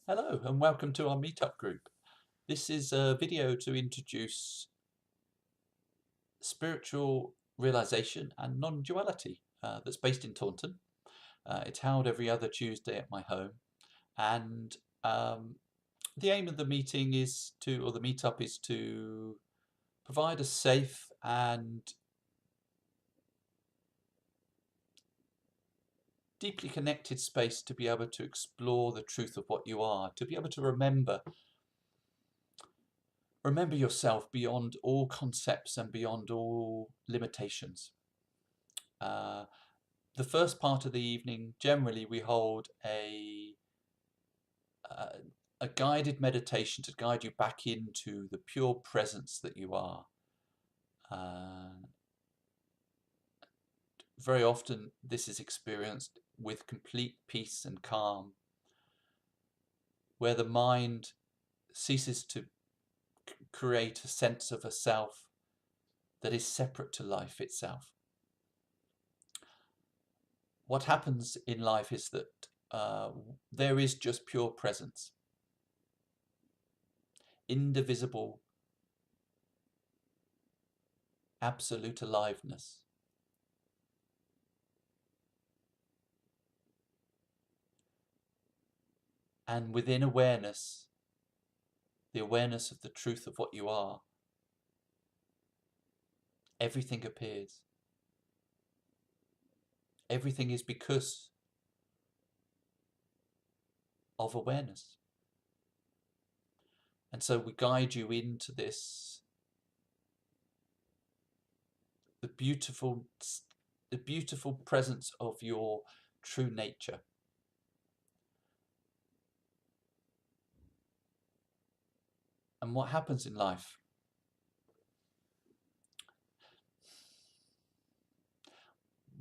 Hello and welcome to our meetup group. This is a video to introduce spiritual realization and non-duality that's based in Taunton. It's held every other Tuesday at my home, and the aim of the meeting is to, or the meetup is to provide a safe and deeply connected space to be able to explore the truth of what you are, to be able to remember yourself beyond all concepts and beyond all limitations. The first part of the evening, generally we hold uh, a guided meditation to guide you back into the pure presence that you are. Very often this is experienced with complete peace and calm, where the mind ceases to create a sense of a self that is separate to life itself. What happens in life is that there is just pure presence, indivisible, absolute aliveness. And within awareness, the awareness of the truth of what you are, everything appears. Everything is because of awareness. And so we guide you into this, the beautiful presence of your true nature. And what happens in life?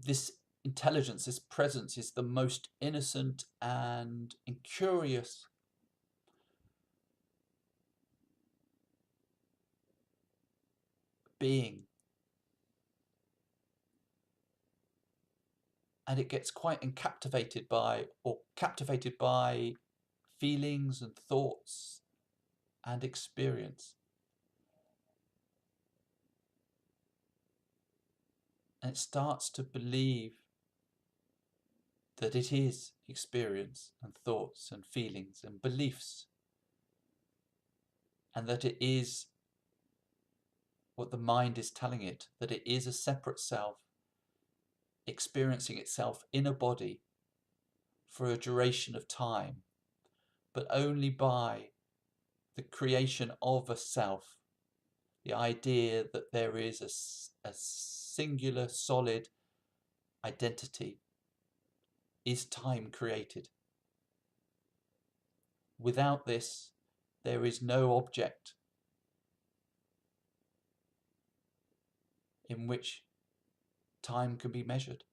This intelligence, this presence is the most innocent and incurious being. And it gets quite captivated by feelings and thoughts and experience. And it starts to believe that it is experience and thoughts and feelings and beliefs, and that it is what the mind is telling it, that it is a separate self experiencing itself in a body for a duration of time, but only by the creation of a self, the idea that there is a singular solid identity, is time created. Without this, there is no object in which time can be measured.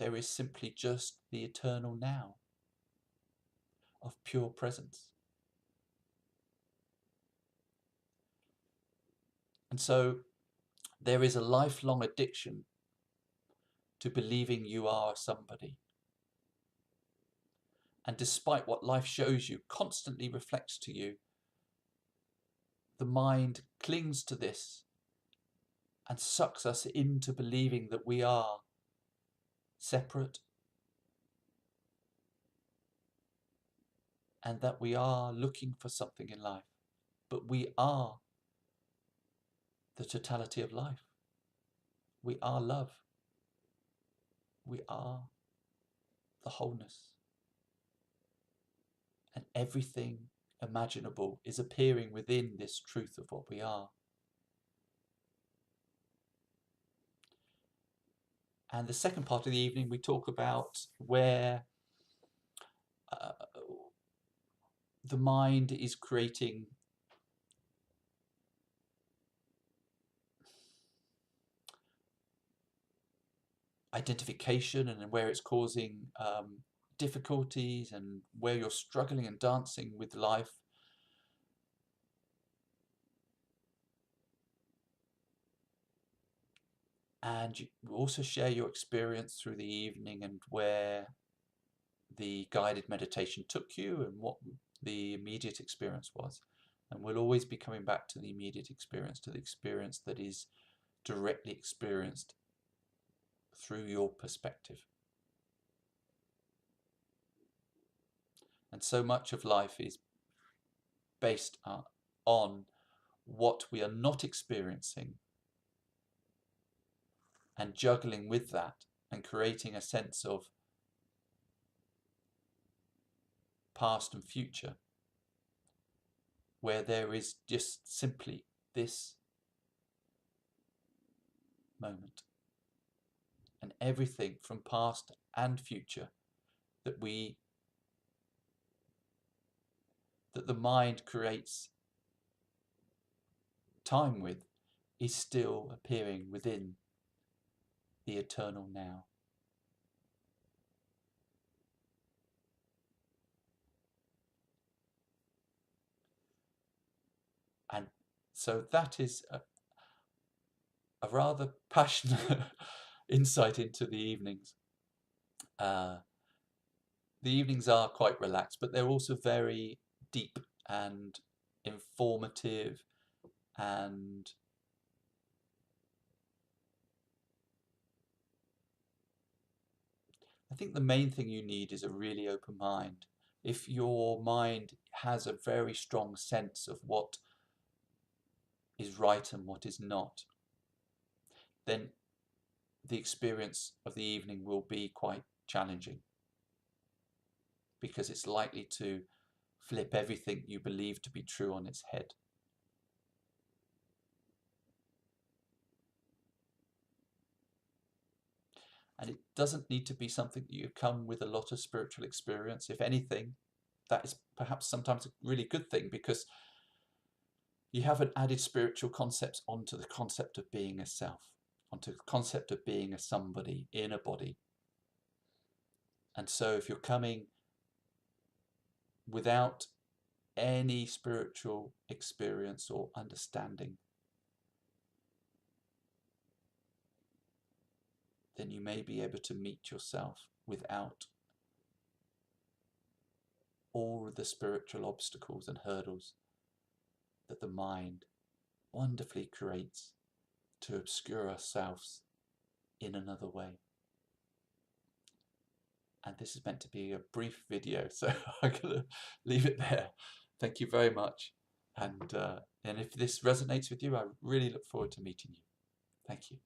There is simply just the eternal now of pure presence. And so there is a lifelong addiction to believing you are somebody. And despite what life shows you, constantly reflects to you, the mind clings to this and sucks us into believing that we are separate and that we are looking for something in life. But we are the totality of life. We are love. We are the wholeness. And everything imaginable is appearing within this truth of what we are. And the second part of the evening, we talk about where the mind is creating identification, and where it's causing difficulties, and where you're struggling and dancing with life. And you also share your experience through the evening and where the guided meditation took you and what the immediate experience was. And we'll always be coming back to the immediate experience, to the experience that is directly experienced through your perspective. And so much of life is based on what we are not experiencing and juggling with that and creating a sense of past and future where there is just simply this moment. And everything from past and future that the mind creates time with is still appearing within the eternal now. And so that is a rather passionate insight into the evenings. The evenings are quite relaxed, but they're also very deep and informative, and I think the main thing you need is a really open mind. If your mind has a very strong sense of what is right and what is not, then the experience of the evening will be quite challenging, because it's likely to flip everything you believe to be true on its head. And it doesn't need to be something that you come with a lot of spiritual experience. If anything, that is perhaps sometimes a really good thing, because you haven't added spiritual concepts onto the concept of being a self, onto the concept of being a somebody in a body. And so if you're coming without any spiritual experience or understanding, then you may be able to meet yourself without all of the spiritual obstacles and hurdles that the mind wonderfully creates to obscure ourselves in another way. And this is meant to be a brief video, so I'm going to leave it there. Thank you very much. And if this resonates with you, I really look forward to meeting you. Thank you.